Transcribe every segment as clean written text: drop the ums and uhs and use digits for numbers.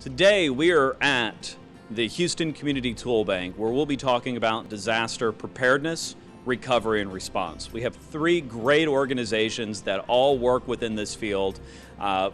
Today we are at the Houston Community ToolBank, where we'll be talking about disaster preparedness, recovery, and response. We have three great organizations that all work within this field.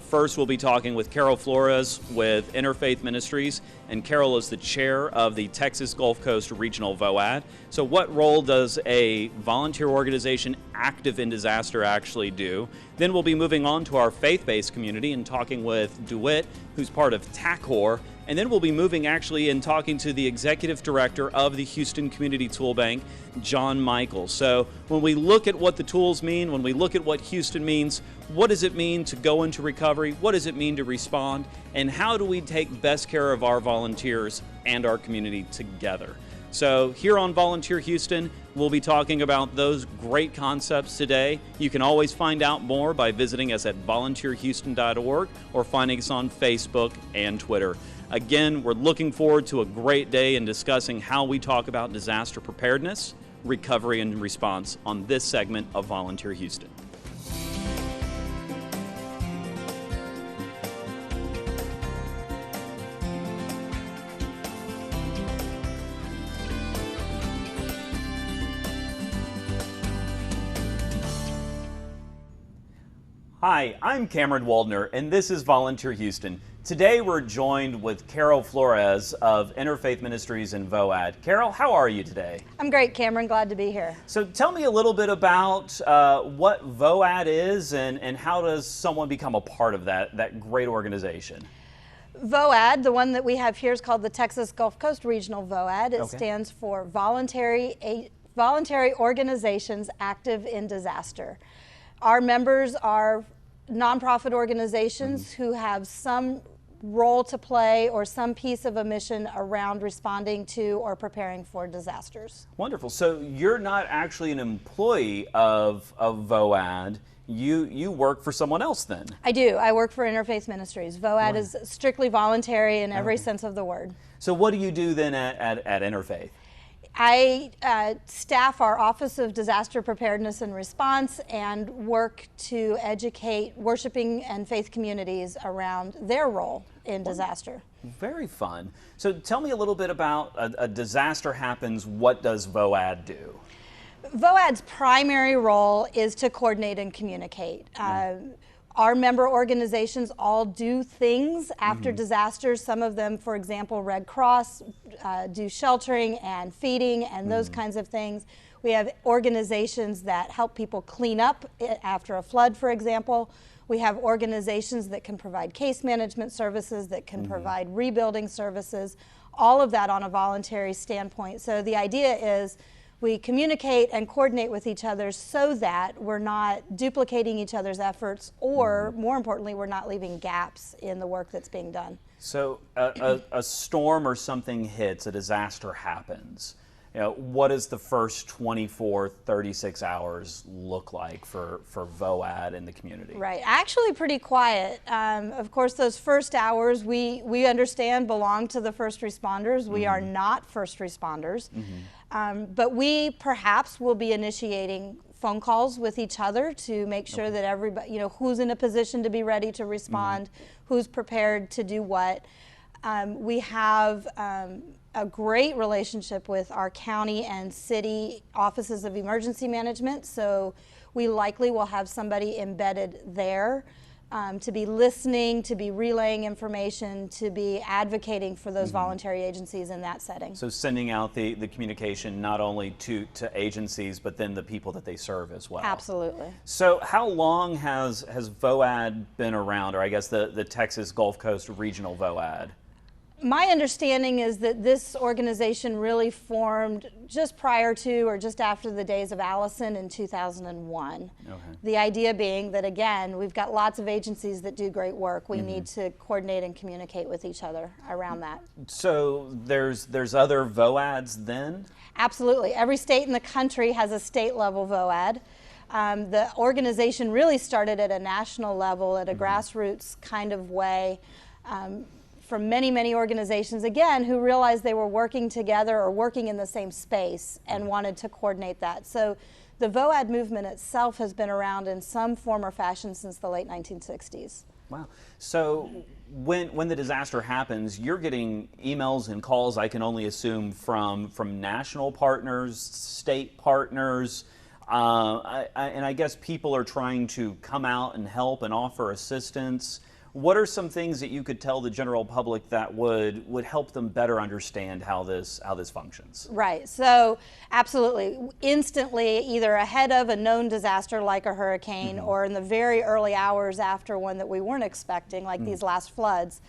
First, we'll be talking with Carol Flores with Interfaith Ministries, and Carol is the chair of the Texas Gulf Coast Regional VOAD. So what role does a volunteer organization active in disaster actually do? Then we'll be moving on to our faith-based community and talking with DeWitt, who's part of TACOR. And then we'll be moving actually and talking to the executive director of the Houston Community ToolBank, John Michael. So when we look at what the tools mean, when we look at what Houston means, what does it mean to go into recovery? What does it mean to respond? And how do we take best care of our volunteers and our community together? So here on Volunteer Houston, we'll be talking about those great concepts today. You can always find out more by visiting us at volunteerhouston.org or finding us on Facebook and Twitter. Again, we're looking forward to a great day in discussing how we talk about disaster preparedness, recovery, and response on this segment of Volunteer Houston. Hi, I'm Cameron Waldner, and this is Volunteer Houston. Today we're joined with Carol Flores of Interfaith Ministries and VOAD. Carol, how are you today? I'm great, Cameron. Glad to be here. So tell me a little bit about what VOAD is and how does someone become a part of that great organization? VOAD, the one that we have here, is called the Texas Gulf Coast Regional VOAD. It stands for Voluntary Organizations Active in Disaster. Our members are nonprofit organizations who have some role to play or some piece of a mission around responding to or preparing for disasters. Wonderful. So you're not actually an employee of VOAD. You work for someone else then? I do. I work for Interfaith Ministries. VOAD is strictly voluntary in every sense of the word. So what do you do then at Interfaith? I staff our Office of Disaster Preparedness and Response and work to educate worshiping and faith communities around their role in disaster. Very fun. So tell me a little bit about a disaster happens, what does VOAD do? VOAD's primary role is to coordinate and communicate. Our member organizations all do things after disasters. Some of them, for example, Red Cross, do sheltering and feeding and those kinds of things. We have organizations that help people clean up after a flood, for example. We have organizations that can provide case management services, that can provide rebuilding services, all of that on a voluntary standpoint. So the idea is we communicate and coordinate with each other so that we're not duplicating each other's efforts or, more importantly, we're not leaving gaps in the work that's being done. So a storm or something hits, a disaster happens. You know, what does the first 24, 36 hours look like for VOAD in the community? Right, actually pretty quiet. Of course, those first hours we understand belong to the first responders. We are not first responders. But we perhaps will be initiating phone calls with each other to make sure that everybody, who's in a position to be ready to respond, who's prepared to do what. We have a great relationship with our county and city offices of emergency management, so we likely will have somebody embedded there to be listening, to be relaying information, to be advocating for those voluntary agencies in that setting. So sending out the communication not only to agencies, but then the people that they serve as well. Absolutely. So how long has VOAD been around, or I guess the Texas Gulf Coast Regional VOAD? My understanding is that this organization really formed just prior to or just after the days of Allison in 2001. The idea being that, again, we've got lots of agencies that do great work. We need to coordinate and communicate with each other around that. So there's other VOADs then? Absolutely. Every state in the country has a state-level VOAD. The organization really started at a national level, at a grassroots kind of way. From many, many organizations, again, who realized they were working together or working in the same space and wanted to coordinate that. So the VOAD movement itself has been around in some form or fashion since the late 1960s. Wow. So when the disaster happens, you're getting emails and calls, I can only assume, from national partners, state partners, and I guess people are trying to come out and help and offer assistance. What are some things that you could tell the general public that would help them better understand how this functions? Right. So absolutely, instantly, either ahead of a known disaster like a hurricane, or in the very early hours after one that we weren't expecting, like these last floods,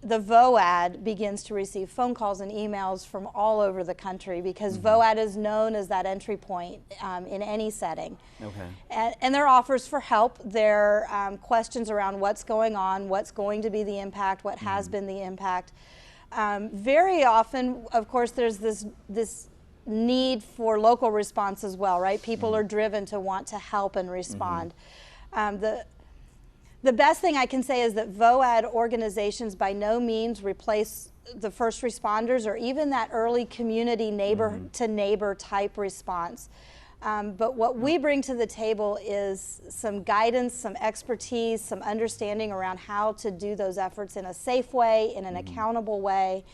the VOAD begins to receive phone calls and emails from all over the country, because VOAD is known as that entry point in any setting. Okay. And their offers for help, their questions around what's going on, what's going to be the impact, what has been the impact. Very often, of course, there's this need for local response as well, right? People are driven to want to help and respond. The best thing I can say is that VOAD organizations by no means replace the first responders or even that early community neighbor to neighbor type response. But what we bring to the table is some guidance, some expertise, some understanding around how to do those efforts in a safe way, in an accountable way,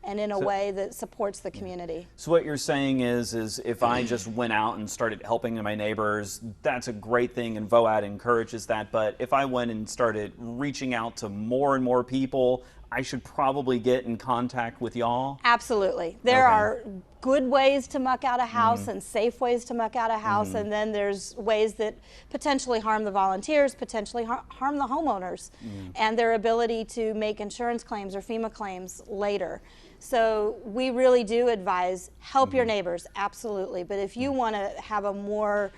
and in a way that supports the community. So what you're saying is if I just went out and started helping my neighbors, that's a great thing, and VOAD encourages that. But if I went and started reaching out to more and more people, I should probably get in contact with y'all? Absolutely. There are good ways to muck out a house and safe ways to muck out a house, and then there's ways that potentially harm the volunteers, potentially harm the homeowners, and their ability to make insurance claims or FEMA claims later. So we really do advise help your neighbors, absolutely. But if you want to have a more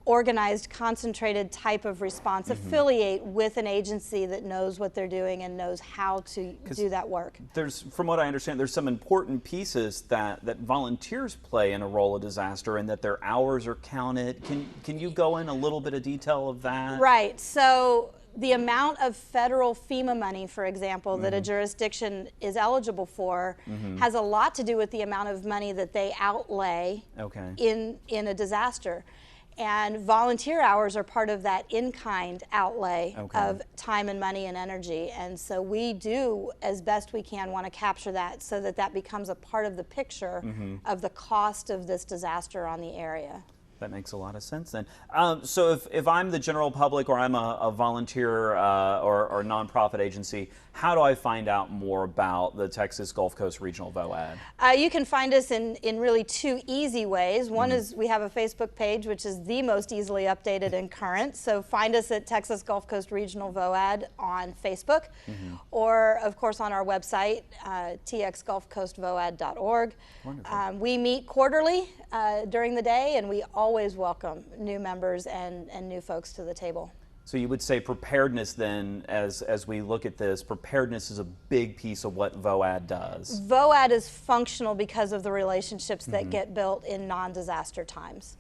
organized, concentrated type of response, affiliate with an agency that knows what they're doing and knows how to do that work. From what I understand, there's some important pieces that volunteers play in a role of disaster, and that their hours are counted. Can you go in a little bit of detail of that? Right. So the amount of federal FEMA money, for example, that a jurisdiction is eligible for has a lot to do with the amount of money that they outlay in a disaster. And volunteer hours are part of that in-kind outlay of time and money and energy. And so we do, as best we can, want to capture that so that that becomes a part of the picture of the cost of this disaster on the area. That makes a lot of sense then. So if I'm the general public, or I'm a volunteer or nonprofit agency, how do I find out more about the Texas Gulf Coast Regional VOAD? You can find us in really two easy ways. One is we have a Facebook page, which is the most easily updated and current. So find us at Texas Gulf Coast Regional VOAD on Facebook, or of course on our website, txgulfcoastvoad.org. We meet quarterly during the day, and we always welcome new members and new folks to the table. So you would say preparedness then, as we look at this, preparedness is a big piece of what VOAD does. VOAD is functional because of the relationships that get built in non-disaster times.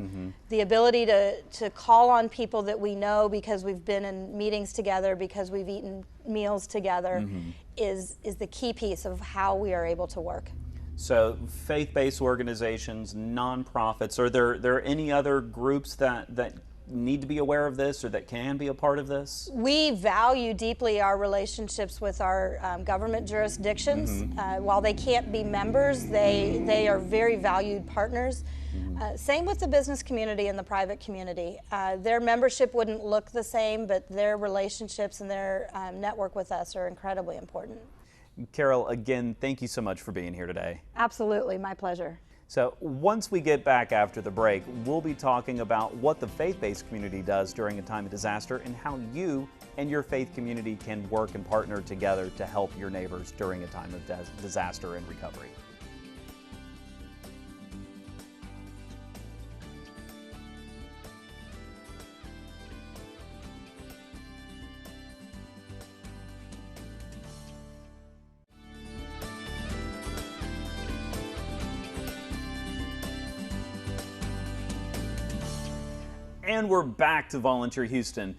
The ability to call on people that we know because we've been in meetings together, because we've eaten meals together, is the key piece of how we are able to work. So faith-based organizations, nonprofits, are there any other groups that need to be aware of this, or that can be a part of this? We value deeply our relationships with our government jurisdictions. While they can't be members, they are very valued partners. Same with the business community and the private community. Their membership wouldn't look the same, but their relationships and their network with us are incredibly important. Carol, again, thank you so much for being here today. Absolutely, my pleasure. So once we get back after the break, we'll be talking about what the faith-based community does during a time of disaster, and how you and your faith community can work and partner together to help your neighbors during a time of disaster and recovery. And we're back to Volunteer Houston.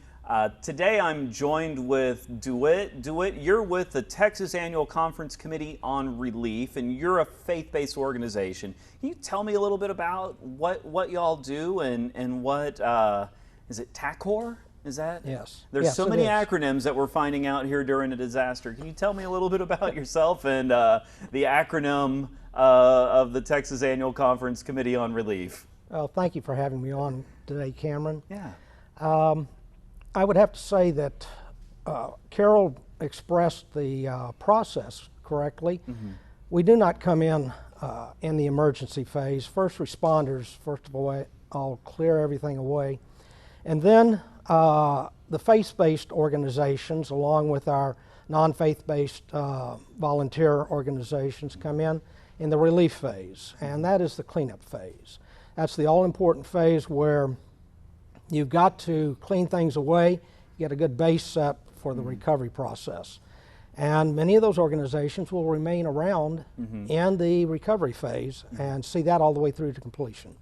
Today I'm joined with DeWitt. DeWitt, you're with the Texas Annual Conference Committee on Relief, and you're a faith-based organization. Can you tell me a little bit about what y'all do and what, is it TACOR? Is that? Yes. There's Yes, so it many is. acronyms that we're finding out here during a disaster. Can you tell me a little bit about yourself and the acronym of the Texas Annual Conference Committee on Relief? Well, thank you for having me on today, Cameron. Yeah. I would have to say that Carol expressed the process correctly. We do not come in the emergency phase. First responders, first of all clear everything away. And then the faith-based organizations, along with our non-faith-based volunteer organizations, come in the relief phase, and that is the cleanup phase. That's the all-important phase where you've got to clean things away, get a good base set for the recovery process. And many of those organizations will remain around in the recovery phase and see that all the way through to completion.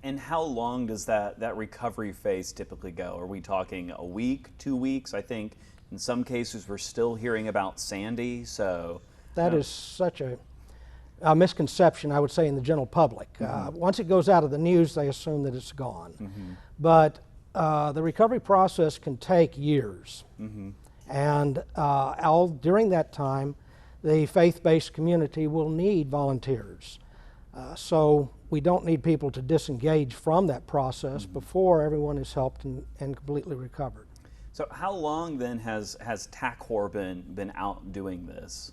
And how long does that recovery phase typically go? Are we talking a week, 2 weeks? I think in some cases we're still hearing about Sandy, so. That is such a misconception, I would say, in the general public. Once it goes out of the news, they assume that it's gone. But the recovery process can take years. And during that time, the faith-based community will need volunteers. So we don't need people to disengage from that process before everyone is helped and completely recovered. So how long then has TACOR been out doing this?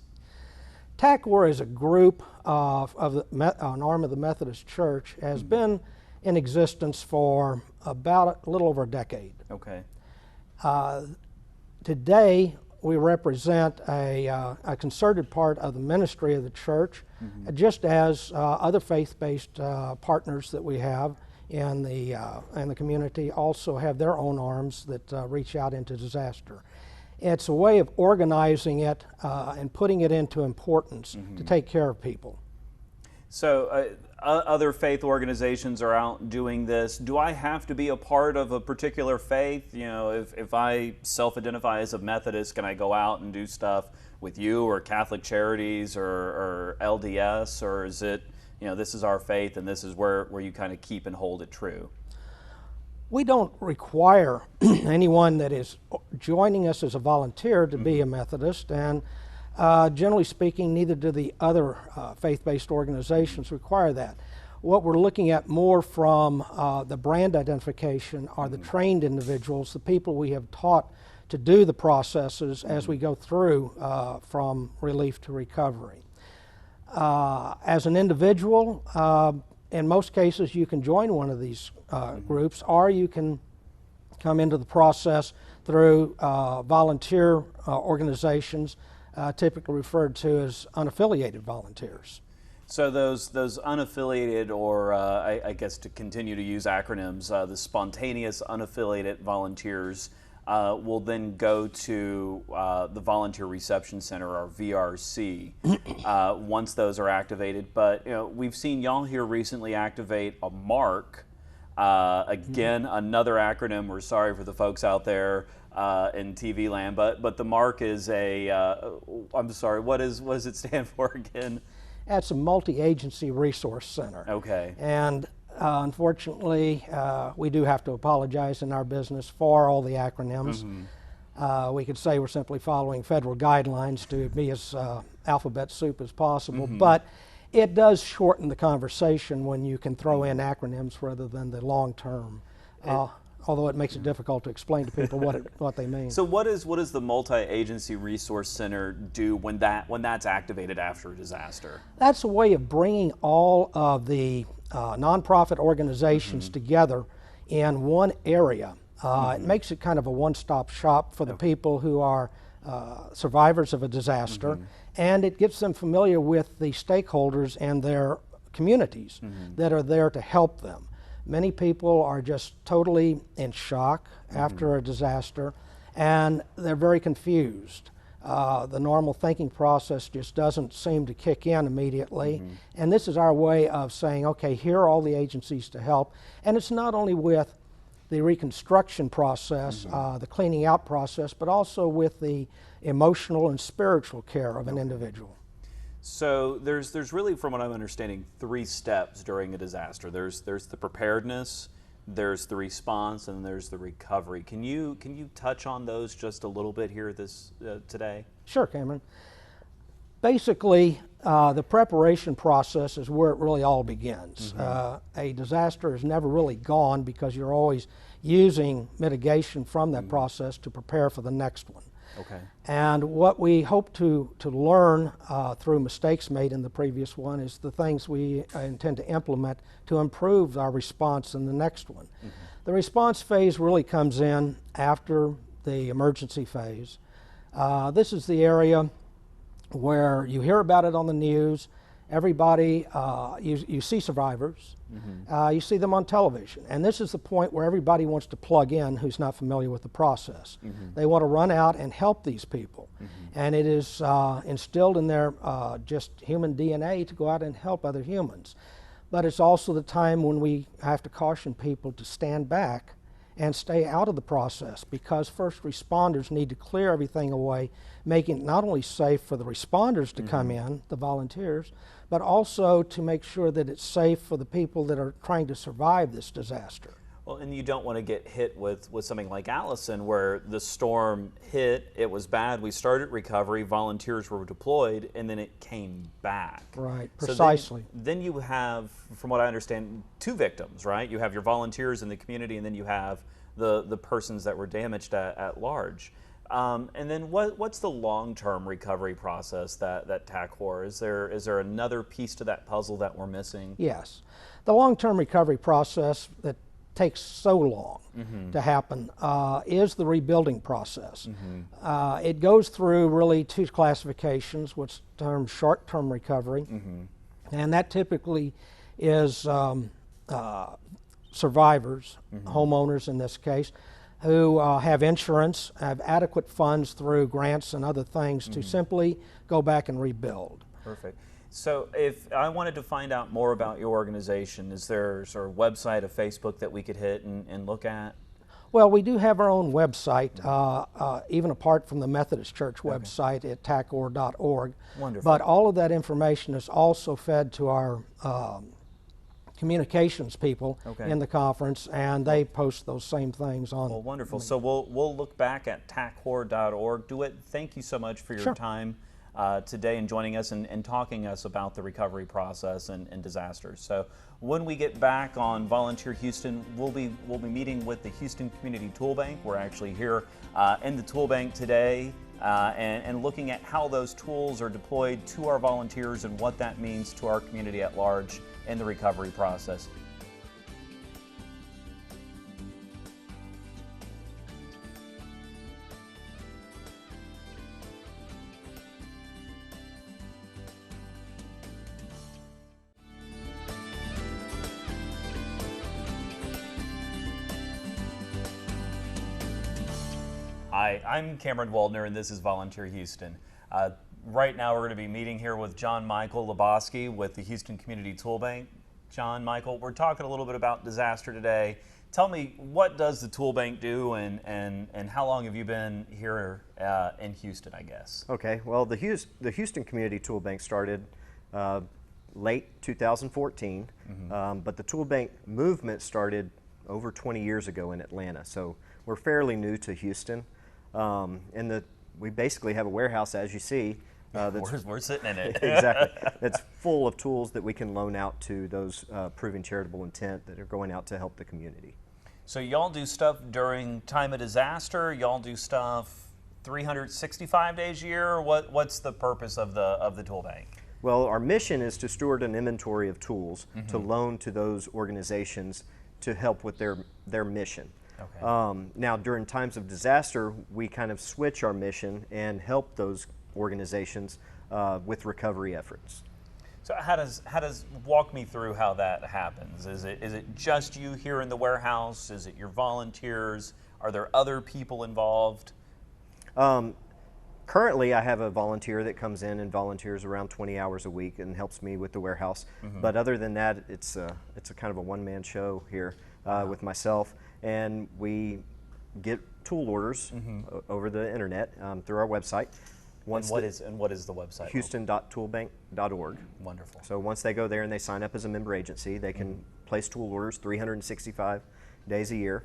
TACOR is a group an arm of the Methodist Church, has been in existence for about a little over a decade. Okay. Today, we represent a concerted part of the ministry of the church, just as other faith-based partners that we have in the community also have their own arms that reach out into disaster. It's a way of organizing it and putting it into importance to take care of people. So other faith organizations are out doing this. Do I have to be a part of a particular faith? You know, if I self-identify as a Methodist, can I go out and do stuff with you or Catholic Charities or LDS? Or is it, you know, this is our faith and this is where you kind of keep and hold it true? We don't require anyone that is joining us as a volunteer to be a Methodist, and generally speaking, neither do the other faith-based organizations require that. What we're looking at more from the brand identification are the trained individuals, the people we have taught to do the processes as we go through from relief to recovery. As an individual, in most cases, you can join one of these groups, or you can come into the process through volunteer organizations, typically referred to as unaffiliated volunteers. So those unaffiliated, or I guess to continue to use acronyms, the spontaneous unaffiliated volunteers will then go to the Volunteer Reception Center, or VRC, once those are activated. But you know, we've seen y'all here recently activate a MARC. Again, another acronym. We're sorry for the folks out there in TV land, but the MARC is I'm sorry, what does it stand for again? That's a multi-agency resource center. Okay. And unfortunately, we do have to apologize in our business for all the acronyms. We could say we're simply following federal guidelines to be as alphabet soup as possible, but it does shorten the conversation when you can throw in acronyms rather than the long term. Although it makes it difficult to explain to people what they mean. So what does the multi-agency resource center do when that's activated after a disaster? That's a way of bringing all of the nonprofit organizations together in one area. It makes it kind of a one-stop shop for the people who are survivors of a disaster, and it gets them familiar with the stakeholders and their communities that are there to help them. Many people are just totally in shock after a disaster, and they're very confused. The normal thinking process just doesn't seem to kick in immediately, and this is our way of saying, okay, here are all the agencies to help, and it's not only with the reconstruction process, the cleaning out process, but also with the emotional and spiritual care of an individual. So there's really, from what I'm understanding, 3 steps during a disaster. There's the preparedness, there's the response, and there's the recovery. Can you touch on those just a little bit here today? Sure, Cameron. Basically, the preparation process is where it really all begins. A disaster is never really gone because you're always using mitigation from that process to prepare for the next one. Okay. And what we hope to learn through mistakes made in the previous one is the things we intend to implement to improve our response in the next one. The response phase really comes in after the emergency phase. This is the area where you hear about it on the news. Everybody, you see survivors, you see them on television, and this is the point where everybody wants to plug in who's not familiar with the process. They want to run out and help these people, and it is instilled in their just human DNA to go out and help other humans. But it's also the time when we have to caution people to stand back and stay out of the process, because first responders need to clear everything away, making it not only safe for the responders to come in, the volunteers, but also to make sure that it's safe for the people that are trying to survive this disaster. Well, and you don't want to get hit with something like Allison, where the storm hit, it was bad, we started recovery, volunteers were deployed, and then it came back. Right, precisely. So then you have, from what I understand, two victims, right? You have your volunteers in the community, and then you have the persons that were damaged at large. And then what's the long-term recovery process that TACOR? Is there another piece to that puzzle that we're missing? Yes. The long-term recovery process that takes so long to happen is the rebuilding process. It goes through really two classifications, what's termed short-term recovery, and that typically is survivors, homeowners in this case, who have insurance, have adequate funds through grants and other things to simply go back and rebuild. Perfect. So if I wanted to find out more about your organization, is there sort of a website, a Facebook that we could hit and look at? Well, we do have our own website, even apart from the Methodist Church website at tacor.org. Wonderful. But all of that information is also fed to our communications people in the conference, and they post those same things on. Well, wonderful. So we'll look back at tacor.org. DeWitt, thank you so much for your time today and joining us and talking us about the recovery process and disasters. So when we get back on Volunteer Houston, we'll be meeting with the Houston Community ToolBank. We're actually here in the ToolBank today and looking at how those tools are deployed to our volunteers and what that means to our community at large in the recovery process. Hi, I'm Cameron Waldner, and this is Volunteer Houston. Right now we're going to be meeting here with John Michael Lebowski with the Houston Community ToolBank. John Michael, we're talking a little bit about disaster today. Tell me, what does the ToolBank do, and how long have you been here in Houston, I guess? Okay, well, the Houston Community ToolBank started late 2014, but the ToolBank movement started over 20 years ago in Atlanta, so we're fairly new to Houston. We basically have a warehouse, as you see. We're sitting in it. Exactly. That's full of tools that we can loan out to those proving charitable intent that are going out to help the community. So y'all do stuff during time of disaster? Y'all do stuff 365 days a year? Or what's the purpose of the ToolBank? Well, our mission is to steward an inventory of tools to loan to those organizations to help with their mission. Okay. Now, during times of disaster, we kind of switch our mission and help those organizations with recovery efforts. So how does walk me through how that happens? Is it just you here in the warehouse? Is it your volunteers? Are there other people involved? Currently, I have a volunteer that comes in and volunteers around 20 hours a week and helps me with the warehouse. But other than that, it's a kind of a one-man show here with myself. And we get tool orders over the internet through our website. What is the website? Houston.toolbank.org. Wonderful. So once they go there and they sign up as a member agency, they can place tool orders 365 days a year.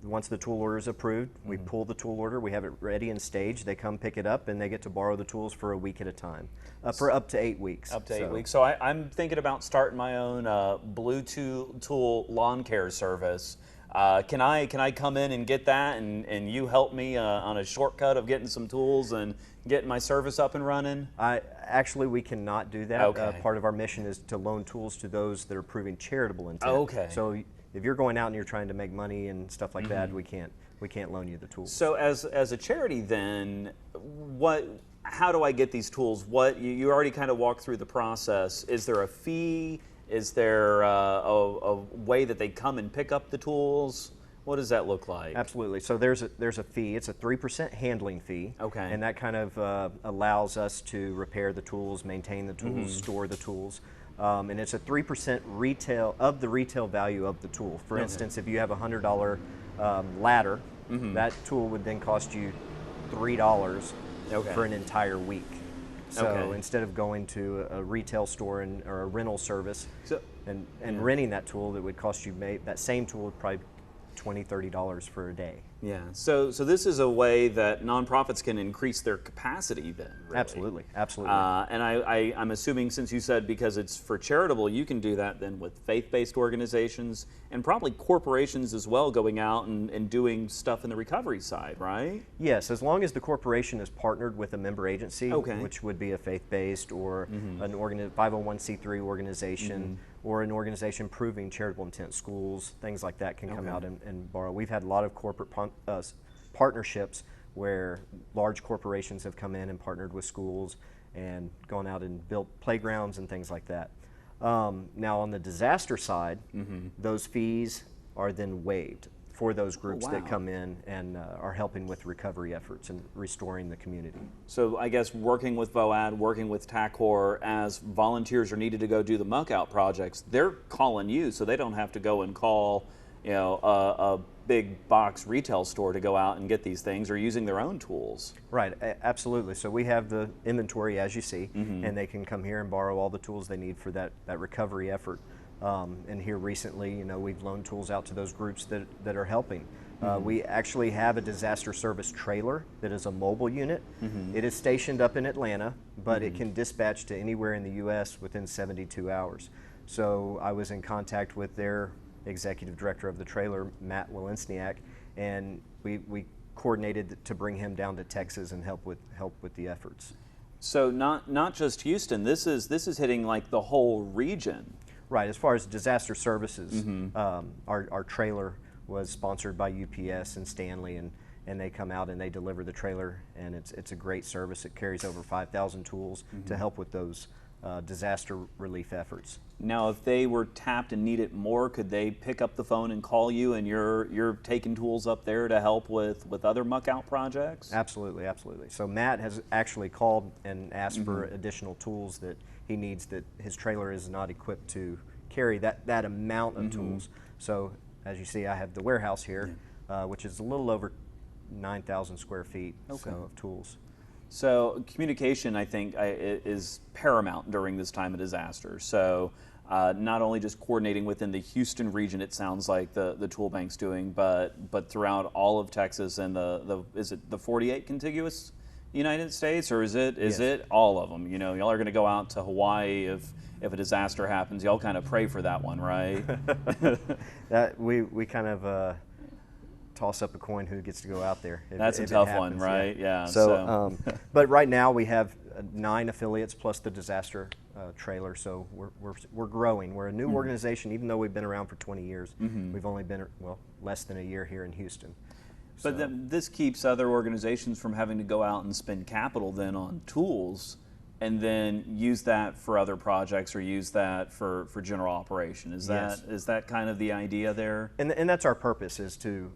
Once the tool order is approved, we pull the tool order, we have it ready and staged, they come pick it up, and they get to borrow the tools for a week at a time, for up to 8 weeks. Up to 8 weeks. So I'm thinking about starting my own Bluetooth tool lawn care service. Can I come in and get that, and you help me on a shortcut of getting some tools and getting my service up and running? Actually, we cannot do that. Okay. Part of our mission is to loan tools to those that are proving charitable intent. Okay. So if you're going out and you're trying to make money and stuff like that, we can't loan you the tools. So as a charity, then how do I get these tools? You already kind of walked through the process. Is there a fee? Is there a way that they come and pick up the tools? What does that look like? Absolutely. So there's a fee. It's a 3% handling fee. Okay. And that kind of allows us to repair the tools, maintain the tools, store the tools. And it's a 3% retail value of the tool. For instance, if you have a $100 ladder, that tool would then cost you $3 for an entire week. So instead of going to a retail store or a rental service and renting that tool, that would cost you, that same tool would probably $20, $30 for a day. Yeah. So this is a way that nonprofits can increase their capacity then, really. Absolutely. Absolutely. And I'm assuming, since you said because it's for charitable, you can do that then with faith-based organizations and probably corporations as well, going out and doing stuff in the recovery side, right? Yes, as long as the corporation is partnered with a member agency, which would be a faith-based or an 501c3 organization, or an organization proving charitable intent. Schools, things like that can come out and borrow. We've had a lot of corporate partnerships where large corporations have come in and partnered with schools and gone out and built playgrounds and things like that. Now on the disaster side, those fees are then waived for those groups that come in and are helping with recovery efforts and restoring the community. So I guess working with VOAD, working with TACOR, as volunteers are needed to go do the muck out projects, they're calling you, so they don't have to go and call, a big box retail store to go out and get these things, or using their own tools. Right, absolutely. So we have the inventory, as you see, and they can come here and borrow all the tools they need for that recovery effort. And here recently, we've loaned tools out to those groups that are helping. We actually have a disaster service trailer that is a mobile unit. It is stationed up in Atlanta, but it can dispatch to anywhere in the U.S. within 72 hours. So I was in contact with their executive director of the trailer, Matt Walensniak, and we coordinated to bring him down to Texas and help with the efforts. So not just Houston. This is hitting like the whole region. Right. As far as disaster services, our trailer was sponsored by UPS and Stanley, and they come out and they deliver the trailer, and it's a great service. It carries over 5,000 tools to help with those disaster relief efforts. Now, if they were tapped and needed more, could they pick up the phone and call you, and you're taking tools up there to help with other muck out projects? Absolutely, absolutely. So Matt has actually called and asked for additional tools that he needs, that his trailer is not equipped to carry that amount of tools. So as you see, I have the warehouse here, which is a little over 9,000 square feet of tools. So communication, I think, is paramount during this time of disaster. So not only just coordinating within the Houston region, it sounds like the ToolBank's doing, but throughout all of Texas and is it the 48 contiguous United States, or is it all of them? Y'all are going to go out to Hawaii if a disaster happens. Y'all kind of pray for that one, right? That we kind of toss up a coin who gets to go out there. That's a tough one, right? Yeah. So, but right now we have 9 affiliates plus the disaster trailer. So we're growing. We're a new organization, even though we've been around for 20 years. We've only been less than a year here in Houston. But this keeps other organizations from having to go out and spend capital then on tools, and then use that for other projects, or use that for general operation. Is that kind of the idea there? And that's our purpose, is to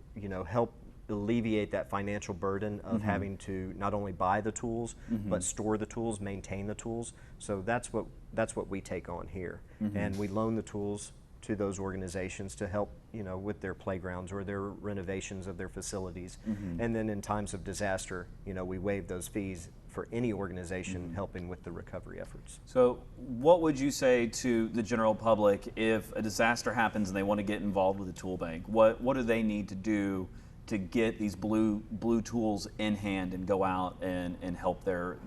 help alleviate that financial burden of having to not only buy the tools, but store the tools, maintain the tools. So that's what we take on here, and we loan the tools to those organizations to help with their playgrounds or their renovations of their facilities. And then in times of disaster, we waive those fees for any organization helping with the recovery efforts. So what would you say to the general public if a disaster happens and they want to get involved with the ToolBank? What do they need to do to get these blue tools in hand and go out and help their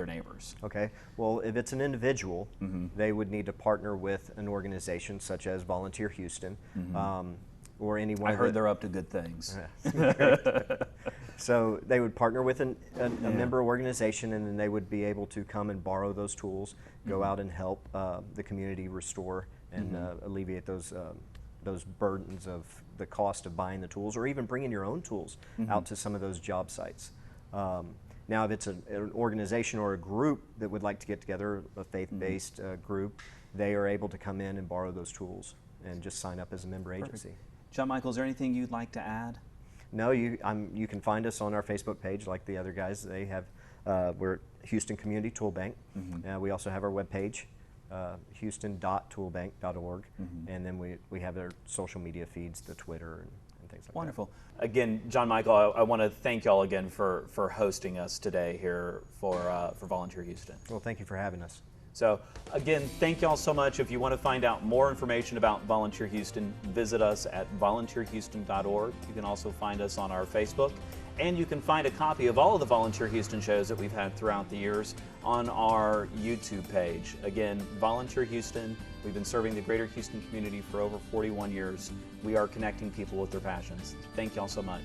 neighbors? Okay, well, if it's an individual, they would need to partner with an organization such as Volunteer Houston, or anyone. I heard they're up to good things. So they would partner with a member organization, and then they would be able to come and borrow those tools, go out and help the community restore and alleviate those burdens of the cost of buying the tools, or even bringing your own tools out to some of those job sites. Now, if it's an organization or a group that would like to get together, a faith-based group, they are able to come in and borrow those tools and just sign up as a member agency. John Michael, is there anything you'd like to add? No, you can find us on our Facebook page like the other guys. They have, we're Houston Community ToolBank. We also have our webpage, houston.toolbank.org, and then we have our social media feeds, the Twitter and things like Wonderful. Again, John Michael, I want to thank y'all again for hosting us today here for Volunteer Houston. that. Well, thank you for having us. So again, thank y'all so much. If you want to find out more information about Volunteer Houston, visit us at volunteerhouston.org. You can also find us on our Facebook, and you can find a copy of all of the Volunteer Houston shows that we've had throughout the years on our YouTube page. Again, Volunteer Houston. We've been serving the greater Houston community for over 41 years. We are connecting people with their passions. Thank y'all so much.